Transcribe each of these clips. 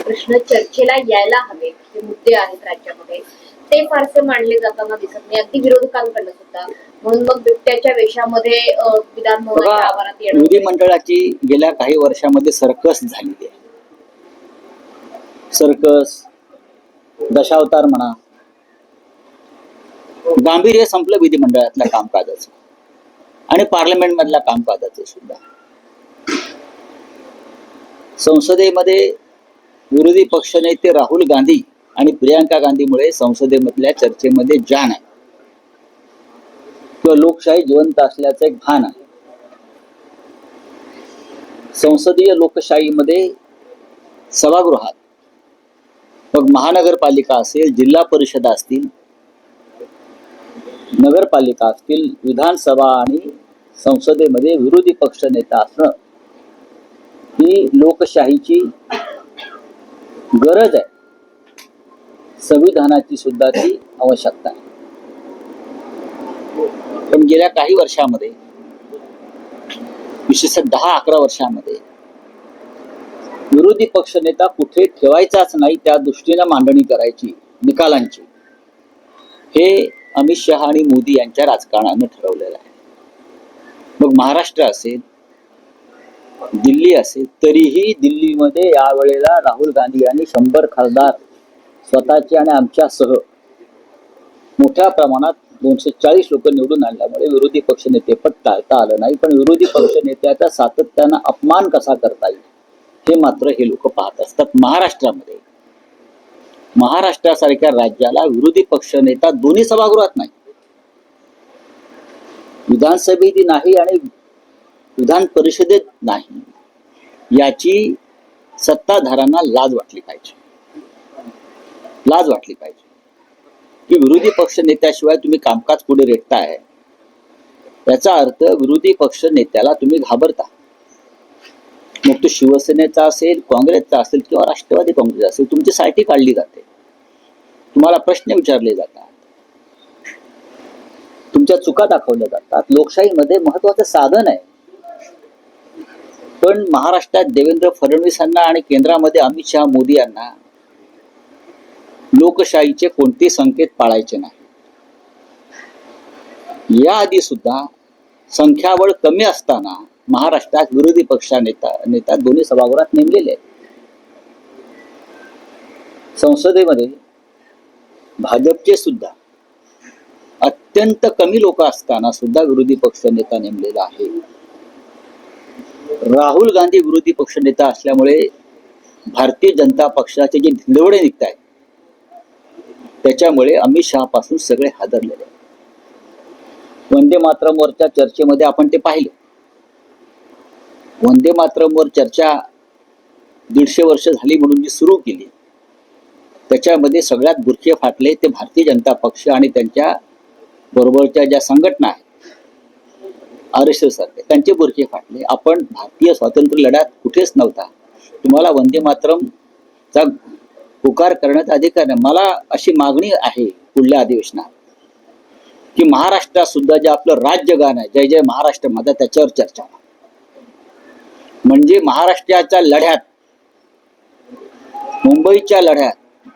प्रश्न चर्चेला यायला हवे, जे मुद्दे आहेत राज्यामध्ये ते फारसे मांडले जाताना दिसत नाही, अगदी विरोधकांकडनं सुद्धा. म्हणून मग बिबट्याच्या वेशामध्ये विधान भवनाच्या आवारात येणं. विधिमंडळाची गेल्या काही वर्षामध्ये सर्कस झालेली आहे. सर्कस, दशावतार म्हणा, गांभीर्य संपलं विधिमंडळातल्या कामकाजाचं आणि पार्लमेंट मधल्या कामकाजाचं सुद्धा. संसदेमध्ये विरोधी पक्षनेते राहुल गांधी आणि प्रियांका गांधीमुळे संसदेमधल्या चर्चेमध्ये जान आहे किंवा लोकशाही जिवंत असल्याचं एक भान आहे. संसदीय लोकशाहीमध्ये सभागृहात मग महानगरपालिका असेल, जिल्हा परिषद असतील, नगरपालिका असतील, विधानसभा आणि संसदेमध्ये विरोधी पक्ष नेता असणं ही लोकशाहीची गरज आहे, संविधानाची सुद्धा ती आवश्यकता आहे. पण गेल्या काही वर्षामध्ये, विशेषतः 10-11 वर्षामध्ये विरोधी पक्षनेता कुठे ठेवायचाच नाही त्या दृष्टीने मांडणी करायची निकालांची, हे अमित शहा आणि मोदी यांच्या राजकारणाने ठरवलेलं आहे. मग महाराष्ट्र असेल, दिल्ली असेल, तरीही दिल्लीमध्ये यावेळेला राहुल गांधी यांनी 100 खासदार स्वतःचे आणि आमच्यासह मोठ्या प्रमाणात 240 लोक निवडून आणल्यामुळे विरोधी पक्षनेते पण टाळता आलं नाही. पण विरोधी पक्षनेत्याचा सातत्यानं अपमान कसा करता येईल हे मात्र हे लोक पाहत असतात. महाराष्ट्रासारख्या राज्याला विरोधी पक्षनेता दोन्ही सभागृहात नाही, विधानसभेत नाही आणि विधान परिषदेत नाही, याची सत्ताधाऱ्यांना लाज वाटली पाहिजे. लाज वाटली पाहिजे की विरोधी पक्ष नेत्याशिवाय तुम्ही कामकाज पुढे रेटताय, याचा अर्थ विरोधी पक्ष नेत्याला तुम्ही घाबरता. मग तो शिवसेनेचा असेल, काँग्रेसचा असेल किंवा राष्ट्रवादी काँग्रेस असेल, तुमची सायटी काढली जाते, तुम्हाला प्रश्न विचारले जातात, तुमच्या चुका दाखवल्या जातात. लोकशाहीमध्ये महत्वाचं साधन आहे. पण महाराष्ट्रात देवेंद्र फडणवीसांना आणि केंद्रामध्ये अमित शहा मोदी यांना लोकशाहीचे कोणते संकेत पाळायचे नाही. याआधी सुद्धा संख्याबळ कमी असताना महाराष्ट्रात विरोधी पक्ष नेता दोन्ही सभागृहात नेमलेले आहेत. संसदेमध्ये भाजपचे सुद्धा अत्यंत कमी लोक असताना सुद्धा विरोधी पक्ष नेता नेमलेला आहे. राहुल गांधी विरोधी पक्ष नेता असल्यामुळे भारतीय जनता पक्षाचे जे धिंडवडे निघत आहेत त्याच्यामुळे अमित शहा पासून सगळे हादरलेले. वंदे मातरमवरच्या चर्चेमध्ये आपण ते पाहिले. वंदे मातरमवर चर्चा 150 वर्ष झाली म्हणून जी सुरू केली, त्याच्यामध्ये सगळ्यात बुरखे फाटले ते भारतीय जनता पक्ष आणि त्यांच्या बरोबरच्या ज्या संघटना आहेत, RSS सारखे, त्यांचे बुरखे फाटले. आपण भारतीय स्वातंत्र्य लढ्यात कुठेच नव्हता, तुम्हाला वंदे मातरमचा पुकार करण्याचा अधिकार नाही. मला अशी मागणी आहे पुढल्या अधिवेशनात की महाराष्ट्रात सुद्धा जे आपलं राज्यगान आहे, जय जय महाराष्ट्र माझा, त्याच्यावर चर्चा. म्हणजे महाराष्ट्राच्या लढ्यात, मुंबईच्या लढ्यात,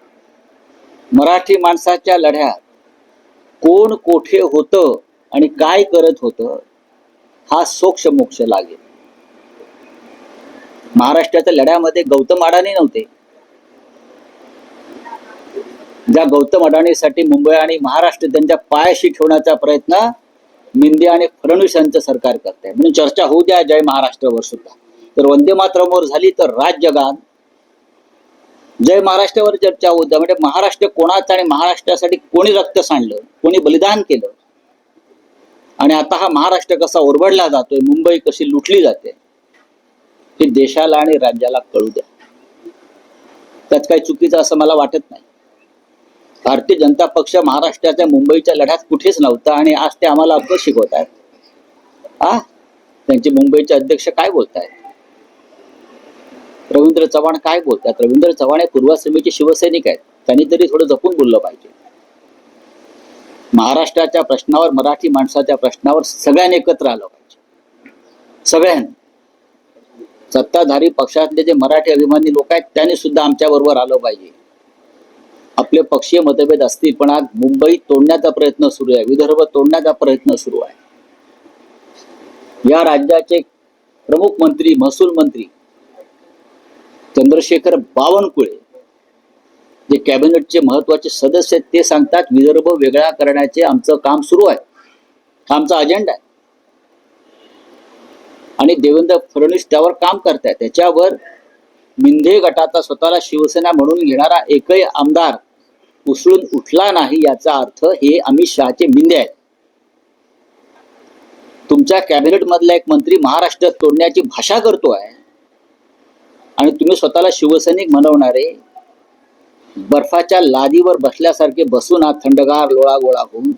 मराठी माणसाच्या लढ्यात कोण कोठे होतं आणि काय करत होतं हा सोक्ष मोक्ष लागेल. महाराष्ट्राच्या लढ्यामध्ये गौतम अडाणी नव्हते. ज्या गौतम अडाणीसाठी मुंबई आणि महाराष्ट्र त्यांच्या पायाशी ठेवण्याचा प्रयत्न मिंदे आणि फडणवीस यांचं सरकार करत आहे. म्हणून चर्चा होऊ द्या जय महाराष्ट्रावर सुद्धा. तर वंदे मातरमवर झाली तर राज्यगान, जय महाराष्ट्रावर चर्चा होऊ द्या. म्हणजे महाराष्ट्र कोणाचा आणि महाराष्ट्रासाठी कोणी रक्त सांडलं, कोणी बलिदान केलं आणि आता हा महाराष्ट्र कसा ओरबडला जातोय, मुंबई कशी लुटली जाते, हे देशाला आणि राज्याला कळू द्या. त्यात काही चुकीचं असं मला वाटत नाही. भारतीय जनता पक्ष महाराष्ट्राच्या मुंबईच्या लढ्यात कुठेच नव्हता आणि आज ते आम्हाला अक्कल शिकवत आहेत. त्यांचे मुंबईचे अध्यक्ष काय बोलतायत, रवींद्र चव्हाण काय बोलतात. रवींद्र चव्हाण हे पूर्वाश्रमीचे शिवसैनिक आहेत, त्यांनी तरी थोडं जपून बोललं पाहिजे. महाराष्ट्राच्या प्रश्नावर, मराठी माणसाच्या प्रश्नावर सगळ्यांनी एकत्र आलं पाहिजे. सगळ्यांनी, सत्ता सत्ताधारी पक्षातले जे मराठी अभिमानी लोक आहेत त्यांनी सुद्धा आमच्या बरोबर आलं पाहिजे. आपले पक्षीय मतभेद असतील, पण आज मुंबई तोडण्याचा प्रयत्न सुरू आहे, विदर्भ तोडण्याचा प्रयत्न सुरू आहे. या राज्याचे प्रमुख मंत्री, महसूल मंत्री चंद्रशेखर बावनकुळे, जे कॅबिनेटचे महत्वाचे सदस्य आहेत, ते सांगतात विदर्भ वेगळा करण्याचे आमचं काम सुरू आहे, आमचा अजेंडा आहे. आणि देवेंद्र फडणवीस त्यावर काम करतायत. त्याच्यावर मिंधे गटाचा स्वतःला शिवसेना म्हणून घेणारा एकही आमदार उसळून उठला नाही, याचा अर्थ हे अमित शहाचे मिंधे आहेत. तुमच्या कॅबिनेट मधला एक मंत्री महाराष्ट्रात तोडण्याची भाषा करतोय आणि तुम्ही स्वतःला शिवसैनिक म्हणवणारे बर्फाच्या लादीवर बसल्यासारखे बसून हा थंडगार लोळा गोळा होऊन,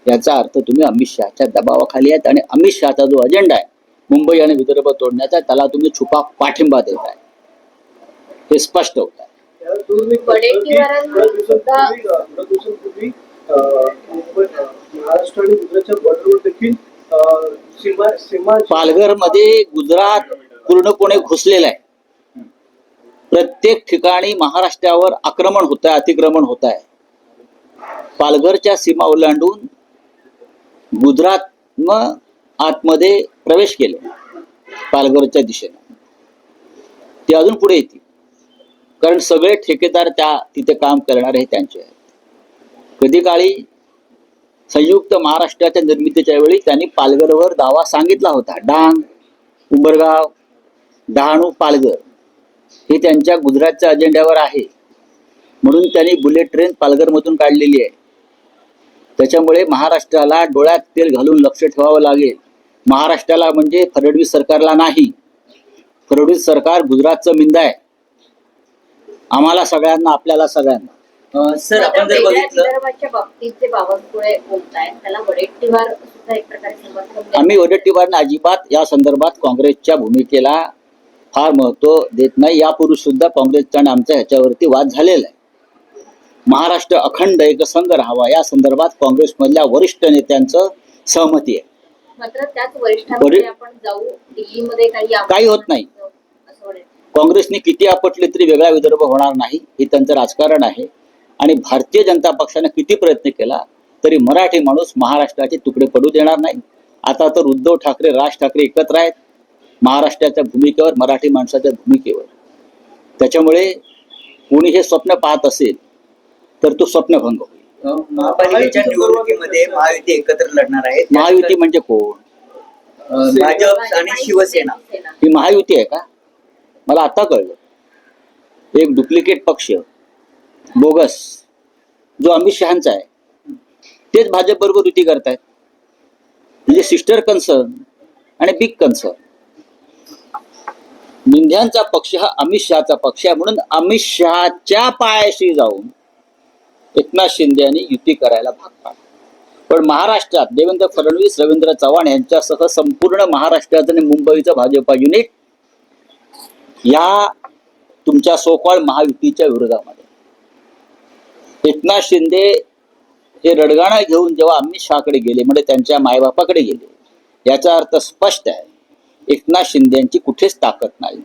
याचा अर्थ तुम्ही अमित शहाच्या दबावाखाली आहेत आणि अमित शहाचा जो अजेंडा आहे मुंबई आणि विदर्भ तोडण्याचा, त्याला तुम्ही छुपा पाठिंबा देताय, हे स्पष्ट होत आहे. महाराष्ट्र आणि गुजरातच्या बॉर्डरवर देखील पालघर मध्ये गुजरात पूर्णपणे घुसलेलं आहे. प्रत्येक ठिकाणी महाराष्ट्रावर आक्रमण होत आहे, अतिक्रमण होत आहे. पालघरच्या सीमा ओलांडून गुजरात मग आतमध्ये प्रवेश केले पालघरच्या दिशेने. ते अजून पुढे येतील, कारण सगळे ठेकेदार तिथे काम करणारे हे त्यांचे आहेत. कधी काळी संयुक्त महाराष्ट्राच्या निर्मितीच्या वेळी त्यांनी पालघरवर दावा सांगितला होता. डांग, उंबरगाव, डहाणू, पालघर हे त्यांच्या गुजरातच्या अजेंड्यावर आहे, म्हणून त्यांनी बुलेट ट्रेन पालघरमधून काढलेली आहे. त्याच्यामुळे महाराष्ट्राला डोळ्यात तेल घालून लक्ष ठेवावं लागेल. महाराष्ट्राला म्हणजे फडणवीस सरकारला नाही. फडणवीस सरकार गुजरातचं मिंद आहे, आम्हाला सगळ्यांना, आपल्याला सगळ्यांना. सर, आपण जर बघितलं विदर्भाच्या बाबतीत जे बावनकुळे बोलतायत त्याला वडेट्टीवार सुद्धा एक प्रकारे समर्थन. आम्ही वडेट्टीवारना अजिबात या संदर्भात काँग्रेसच्या भूमिकेला फार महत्व देत नाही. यापूर्वी सुद्धा काँग्रेसचा आणि आमचा ह्याच्यावरती वाद झालेला आहे. महाराष्ट्र अखंड एकसंघ राहावा या संदर्भात काँग्रेसमधल्या वरिष्ठ नेत्यांचं सहमती आहे. मात्र त्याच वरिष्ठांमध्ये आपण जाऊ दिल्लीमध्ये काही होत नाही. काँग्रेसने किती आपटले तरी वेगळा विदर्भ होणार नाही, हे त्यांचं राजकारण आहे. आणि भारतीय जनता पक्षाने किती प्रयत्न केला तरी मराठी माणूस महाराष्ट्राचे तुकडे पडू देणार नाही. आता तर उद्धव ठाकरे, राज ठाकरे एकत्र आहेत महाराष्ट्राच्या भूमिकेवर, मराठी माणसाच्या भूमिकेवर. त्याच्यामुळे कोणी हे स्वप्न पाहत असेल तर तो स्वप्नभंग होईल. महापालिकेच्या निवडणुकीमध्ये महायुती एकत्र लढणार आहे. महायुती म्हणजे कोण? भाजप आणि शिवसेना. ही महायुती आहे का? मला आता कळलं. एक डुप्लिकेट पक्ष, बोगस, जो अमित शहाचा आहे, तेच भाजप बरोबर युती करतायत. म्हणजे सिस्टर कन्सर्न आणि बिग कन्सर्न. मिंध्यांचा पक्ष हा अमित शहाचा पक्ष आहे, म्हणून अमित शहाच्या पायाशी जाऊन एकनाथ शिंदे यांनी युती करायला भाग पाडला. पण महाराष्ट्रात देवेंद्र फडणवीस, रवींद्र चव्हाण यांच्यासह संपूर्ण महाराष्ट्राचं आणि मुंबईचं भाजपा युनिट या तुमच्या सोकॉल महायुतीच्या विरोधामध्ये. एकनाथ शिंदे हे रडगाणा घेऊन जेव्हा अमित शहाकडे गेले, म्हणजे त्यांच्या मायबापाकडे गेले, याचा अर्थ स्पष्ट आहे, एकनाथ शिंदे यांची कुठेच ताकद नाही.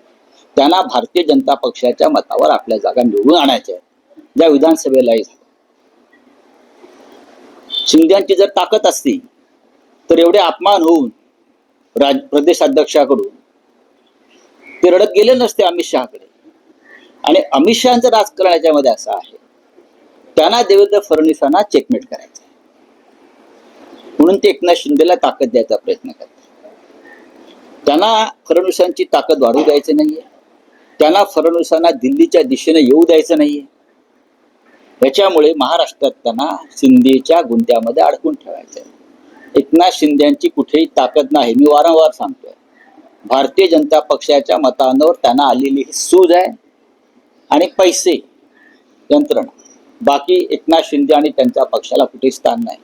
त्यांना भारतीय जनता पक्षाच्या मतावर आपल्या जागा निवडून आणायच्या आहेत, ज्या विधानसभेलाही झालं. शिंदेची जर ताकद असती तर एवढे अपमान होऊन प्रदेशाध्यक्षाकडून ते रडत गेले नसते अमित शहाकडे. आणि अमित शहाचं राजकारण याच्यामध्ये असं आहे, त्यांना देवेंद्र फडणवीसांना चेकमेट करायचं, म्हणून ते एकनाथ शिंदेला ताकद द्यायचा प्रयत्न करतात. त्यांना फडणवीसांची ताकद वाढू द्यायची नाहीये, त्यांना फडणवीसांना दिल्लीच्या दिशेने येऊ द्यायचं नाहीये. याच्यामुळे महाराष्ट्रात त्यांना शिंदेच्या गुंत्यामध्ये अडकून ठेवायचं आहे. एकनाथ शिंदेची कुठेही ताकद नाही. मी वारंवार सांगतोय, भारतीय जनता पक्षाच्या मतांवर त्यांना आलेली सूज आहे आणि पैसे, यंत्रणा. बाकी एकनाथ शिंदे आणि त्यांच्या पक्षाला कुठेही स्थान नाही.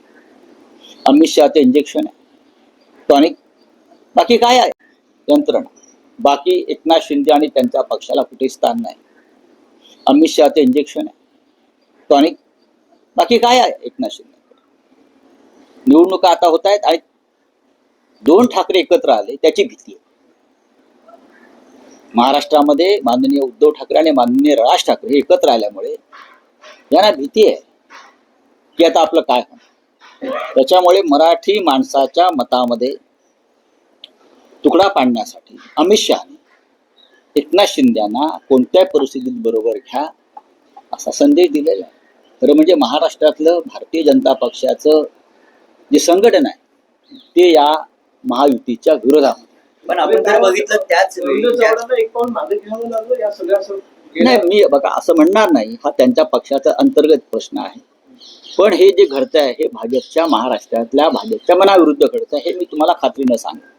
अमित शहाचे इंजेक्शन आहे, टॉनिक. बाकी काय आहे? यंत्रणा. बाकी एकनाथ शिंदे आणि त्यांच्या पक्षाला कुठेही स्थान नाही. अमित शहाचे इंजेक्शन आहे, टॉनिक. बाकी काय आहे एकनाथ शिंदे? निवडणुका आता होत आहेत आणि 2 ठाकरे एकत्र आले त्याची भीती आहे. महाराष्ट्रामध्ये माननीय उद्धव ठाकरे आणि माननीय राज ठाकरे हे एकत्र आल्यामुळे यांना भीती आहे की आता आपलं काय होणार. त्याच्यामुळे मराठी माणसाच्या मतामध्ये तुकडा पाडण्यासाठी अमित शहाने एकनाथ शिंदेना कोणत्याही परिस्थितीत बरोबर घ्या असा संदेश दिलेला आहे. खरं म्हणजे महाराष्ट्रातलं भारतीय जनता पक्षाचं जे संघटन आहे ते या महायुतीच्या विरोधात. पण आपण जर बघितलं त्याच वेळी एक पाऊल मागे घ्यावं लागलं या सगळ्या नाही, मी बघा असं म्हणणार नाही, हा त्यांच्या पक्षाचा अंतर्गत प्रश्न आहे. पण हे जे घडत आहे हे भाजपच्या महाराष्ट्रातल्या भाजपच्या मनाविरुद्ध घडत आहे हे मी तुम्हाला खात्रीनं सांगेन.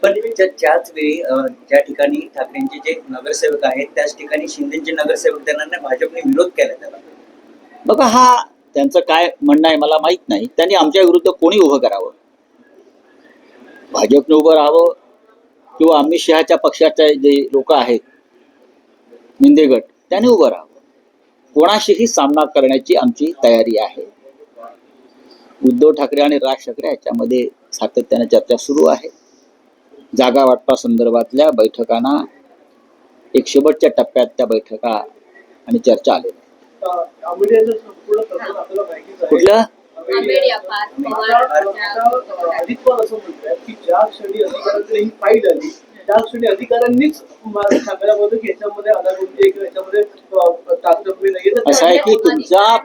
पण त्याच वेळी ज्या ठिकाणी ठाकरेंचे जे नगरसेवक आहेत त्याच ठिकाणी शिंदेचे नगरसेवक त्यांना भाजपने विरोध केला त्याला. बघा हा त्यांचं काय म्हणणं आहे मला माहित नाही. त्यांनी आमच्या विरुद्ध कोणी उभं करावं, भाजपने उभं राहावं किंवा अमित शहाच्या पक्षाचे जे लोक आहेत मिंदे गट त्यांनी उभं राहावं. कोणाशीही सामना करण्याची आमची तयारी आहे. उद्धव ठाकरे आणि राज ठाकरे याच्यामध्ये सातत्याने चर्चा सुरू आहे. जागा वाटपा संदर्भातल्या बैठकांना एक शेवटच्या टप्प्यात त्या बैठका आणि चर्चा आलेल्या. आंबेडकरांचं संपूर्ण प्रकरण आपल्याला माहितीच आहे. कुठलं आंबेड या पाच पवार अजित पवार असं म्हणतात की ज्या क्षणी अधिकाऱ्यांकडे ही फाईल आली त्या क्षणी अधिकाऱ्यांनीच सांगायला होतं की याच्यामध्ये अनागोंदी किंवा याच्यामध्ये ताकदपणे नाहीये. असं आहे की तुमच्या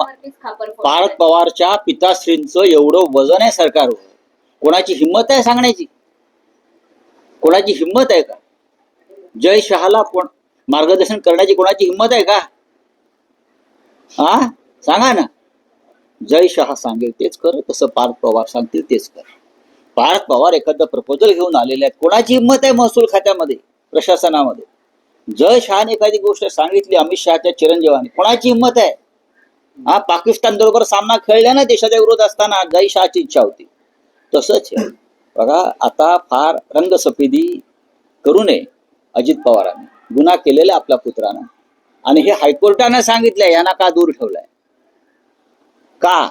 पार्थ पवारच्या पिताश्रींचं एवढं वजन आहे सरकारवर, कोणाची हिंमत आहे सांगण्याची? कोणाची हिंमत आहे का? जय शहाला कोण मार्गदर्शन करण्याची कोणाची हिंमत आहे का? हा सांगा ना. जय शहा सांगेल तेच कर, तसं पार्थ पवार सांगतील तेच कर. पार्थ पवार एखादं प्रपोजल घेऊन आलेले आहेत, कोणाची हिंमत आहे महसूल खात्यामध्ये प्रशासनामध्ये? जय शहाने एखादी गोष्ट सांगितली अमित शहाच्या चिरंजीवाने, कोणाची हिंमत आहे? हा पाकिस्तान बरोबर सामना खेळला ना देशाच्या विरोध असताना, जय शहाची इच्छा होती. तसंच आहे बघा. आता फार रंगसफेदी करू नये अजित पवारांनी, गुन्हा केलेला आपल्या पुत्रानं, आणि हे हायकोर्टानं सांगितलंय यांना का दूर ठेवलाय का?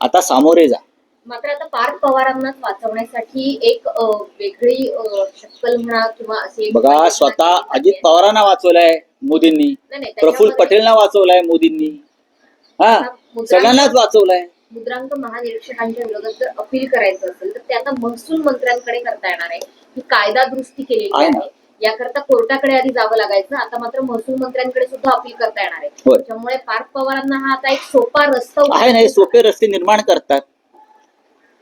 आता सामोरे जा. मात्र आता पार्थ पवारांनाच वाचवण्यासाठी एक वेगळी शक्कल म्हणा किंवा असे बघा स्वतः अजित पवारांना वाचवलंय मोदींनी, प्रफुल्ल पटेलना वाचवलंय मोदींनी, हा सगळ्यांनाच वाचवलंय. मुद्रांक महानिरीक्षकांच्या विरोधात जर अपील करायचं असेल तर ते आता महसूल मंत्र्यांकडे करता येणार आहे. ही कायदा दुरुस्ती केलेली आहे ना. आहे, याकरता कोर्टाकडे आधी जावं लागायचं. आता मात्र महसूल मंत्र्यांकडे सुद्धा अपील करता येणार आहे. होय. त्यामुळे पार्थ पवारांना हा आता एक सोपा रस्ता आहे ना, हे सोपे रस्ते निर्माण करतात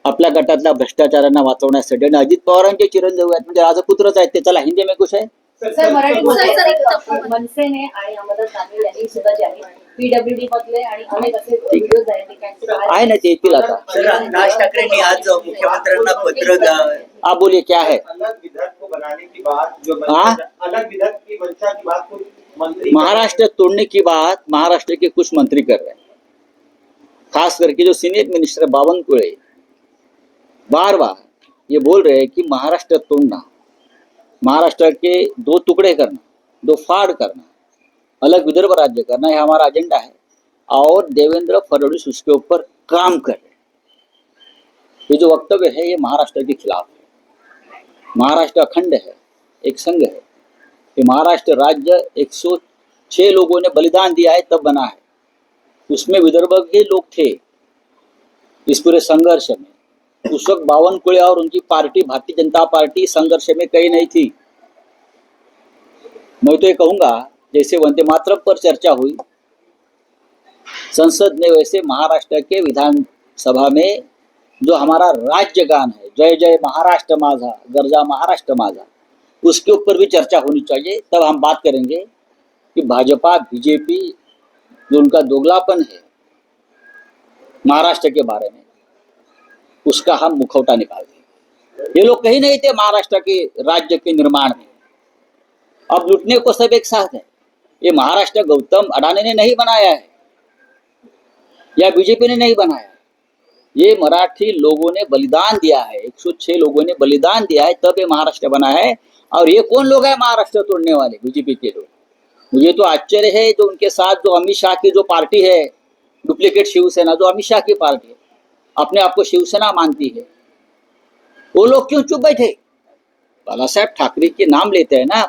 आपल्या गटातल्या भ्रष्टाचारांना वाचवण्यासाठी. आणि अजित पवारांचे चिरंजीव आहेत म्हणजे राजपुत्रच आहेत ते. चला हिंदी में कुछ आहे. सर मनसेने आणि अंबादास दानवे यांनी सुद्धा जे आहे पीडब्ल्यूडी मधले आणि अनेक असे व्हिडिओ आहे ना ते येतील आता. राज ठाकरेंनी आज मुख्यमंत्र्यांना पत्र आप बोलिए क्या है? अलग विधान को बनाने की बात जो हाँ? अलग विधान की मंशा की बात को मंत्री महाराष्ट्र तोड़ने की बात महाराष्ट्र के कुछ मंत्री कर रहे हैं, खास करके जो सीनियर मिनिस्टर बावनकुळे बार बार ये बोल रहे हैं कि महाराष्ट्र तोड़ना, महाराष्ट्र के दो टुकड़े करना, दो फाड़ करना, अलग विदर्भ राज्य करना, यह हमारा एजेंडा है. और देवेंद्र फडणवीस उसके ऊपर काम कर रहे हैं. ये जो वक्तव्य है ये महाराष्ट्र के खिलाफ है. महाराष्ट्र अखंड है, एक संघ है. ये महाराष्ट्र राज्य 106 लोगों ने बलिदान दिया है तब बना है. उसमें विदर्भ के लोग थे इस पूरे संघर्ष में. उस वक्त बावनकुळे और उनकी पार्टी भारतीय जनता पार्टी संघर्ष में कहीं नहीं थी. मैं तो ये कहूंगा जैसे वंदे मातरम पर चर्चा हुई संसद ने, वैसे महाराष्ट्र के विधानसभा में जो हमारा राज्य गान है जय जय महाराष्ट्र माझा गर्जा महाराष्ट्र माझा, उसके ऊपर भी चर्चा होनी चाहिए. तब हम बात करेंगे कि भाजपा बीजेपी जो उनका दोगलापन है महाराष्ट्र के बारे में, उसका हम मुखौटा निकाल देंगे. ये लोग कहीं नहीं थे महाराष्ट्र के राज्य के निर्माण में. अब लूटने को सब एक साथ है. ये महाराष्ट्र गौतम अडानी ने नहीं बनाया है या बीजेपी ने नहीं बनाया है. ये मराठी लोगों ने बलिदान दिया है, 106 लोगों ने बलिदान दिया है तब ये महाराष्ट्र बना है. और ये कौन लोग हैं महाराष्ट्र तोड़ने वाले? बीजेपी के लोग. मुझे तो आश्चर्य है जो उनके साथ जो अमित शाह की जो पार्टी है, डुप्लीकेट शिवसेना, जो अमित शाह की पार्टी है, अपने आप को शिवसेना मानती है, वो लोग क्यों चुप बैठे? बाला साहेब ठाकरे के नाम लेते हैं ना,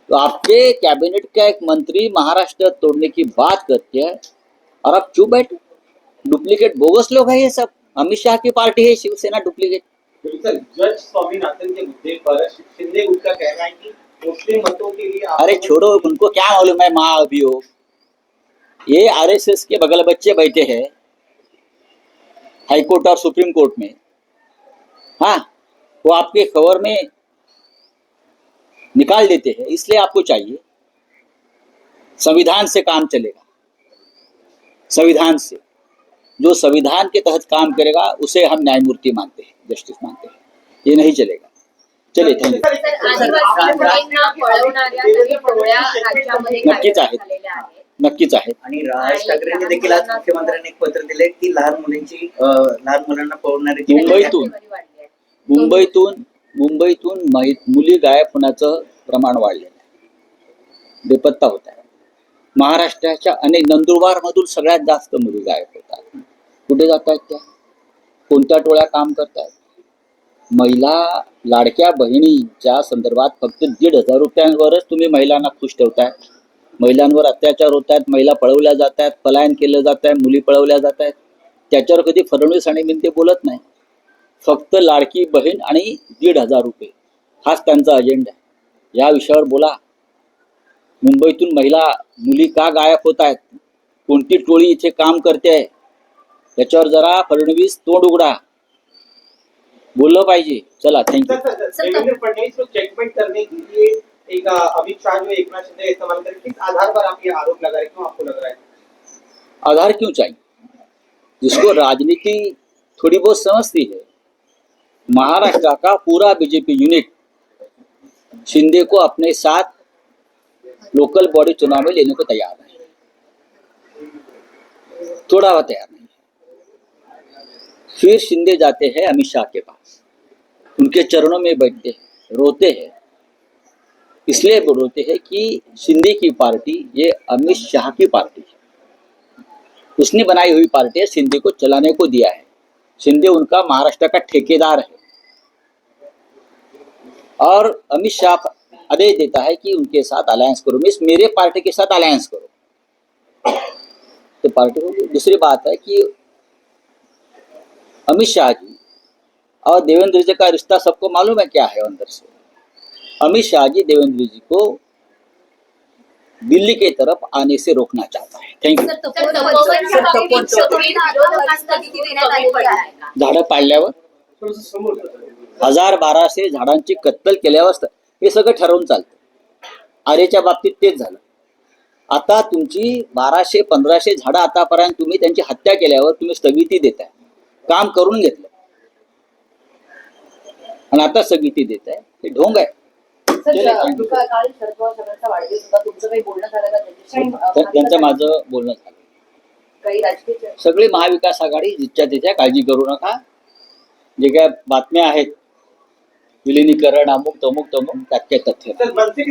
तो आपके कैबिनेट का एक मंत्री महाराष्ट्र तोड़ने की बात करते हैं और आप चुप बैठे। डुप्लीकेट बोगस लोग हैं ये सब। अमित शाह की पार्टी है शिवसेना डुप्लीकेट। सर, जज स्वामीनाथन के मुद्दे पर शिंदे गुट का कहना है कि मुस्लिम मतों के लिए अरे छोड़ो, उनको क्या मालूम है महाअभियोग। ये आरएसएस के बगल बच्चे बैठे हैं हाईकोर्ट और सुप्रीम कोर्ट में। हाँ, वो आपके खबर में निकाल देते हैं। इसलिए आपको चाहिए संविधान से काम चलेगा। संविधान से, जो संविधान के तहत काम करेगा उसे हम न्यायमूर्ति मानते हैं, जस्टिस मानते हैं। ये नहीं चलेगा। चलिए, थैंक यू। तर आदिवासी मुलींना पळवणाऱ्या काही टोळ्या राज्यामध्ये नक्कीच कार्यरत आहेत. झालेल्या आहेत. नक्कीच आहेत. आणि राज ठाकरेंनी देखील आज मुख्यमंत्र्यांनी एक पत्र दिले की लहान लहान मुलांना पळवणारी जी मुंबईतून वाढली आहे. मुंबईतून मुली गायब होण्याचं प्रमाण वाढलेलं आहे, बेपत्ता होत आहे. महाराष्ट्राच्या अनेक नंदुरबार मधून सगळ्यात जास्त मुली गायब होतात. कुठे जात आहेत त्या? कोणत्या टोळ्या काम करतात? महिला लाडक्या बहिणीच्या संदर्भात फक्त 1,500 रुपयांवरच तुम्ही महिलांना खुश ठेवताय. महिलांवर अत्याचार होत आहेत, महिला पळवल्या जात आहेत, पलायन केलं जात आहे, मुली पळवल्या जात आहेत. त्याच्यावर कधी फडणवीस आणि मिंते बोलत नाही. फक्त लाडकी बहीण आणि 1,500 रुपये हाच त्यांचा अजेंडा आहे. या विषयावर बोला. मुंबईतून मुली का गायब होत आहेत? कोणती टोळी इथे काम करते आहे? त्याच्यावर जरा फडणवीस तोंड उघडा, बोललं पाहिजे. चला, थँक्यू. देवेंद्र फडणवीस को चेकमेट करने के लिए एक अमित शाह जो एकनाथ शिंदे इस्तेमाल करें, किस आधार पर आप ये आरोप लगा रहे हैं? क्यों आपको लग रहा है? आधार क्यों चाहिए? जिसको राजनीति थोड़ी बहुत समझती है, महाराष्ट्र का पूरा बीजेपी यूनिट शिंदे को अपने साथ लोकल बॉडी चुनाव में लेने को तैयार है, थोड़ा हुआ तैयार नहीं है। फिर शिंदे जाते हैं अमित शाह के पास, उनके चरणों में बैठते हैं, रोते हैं। इसलिए वो रोते हैं कि शिंदे की पार्टी ये अमित शाह की पार्टी है, उसने बनाई हुई पार्टी है, शिंदे को चलाने को दिया है। शिंदे उनका महाराष्ट्र का ठेकेदार है और अमित शाह आदेश देता है कि उनके साथ अलायंस करो, मीन्स मेरे पार्टी के साथ अलायंस करो, तो पार्टी को। दूसरी बात है कि अमित शाह जी और देवेंद्र जी का रिश्ता सबको मालूम है क्या है अंदर से। अमित शाह जी देवेंद्र जी को दिल्ली की तरफ आने से रोकना चाहता है। Thank you. सर, तर तपोवन तपोवनच्या बाबतीत विरोधकांना स्थगिती देण्यात कमी आलेली पडला आहे. आहे का? झाडं पाडल्यावर थोडंसं समोर जातं. 1200 झाडांची कत्तल केल्यावर हे सगळं ठरवून चालतं. आरेच्या बाबतीत तेच झालं. आता तुमची 1200-1500 झाडं आतापर्यंत तुम्ही त्यांची हत्या केल्यावर तुम्ही स्थगिती देताय, काम करून घेतलं आणि आता स्थगिती देताय, हे ढोंग आहे. सर, काल शरद पवार साहेबांचा वाढदिवस होता, तुमचं काही बोलणं झालं का त्याच्याशी? त्यांचं माझं बोलणं झालं. काही राजकीय चर्चा? सगळी महाविकास आघाडी जिथच्या तिथ्या, काळजी करू नका. जे काय बातम्या आहेत विलिनीकरण अमुक तमुक त्यात काही तथ्य नाही. सर, मनसे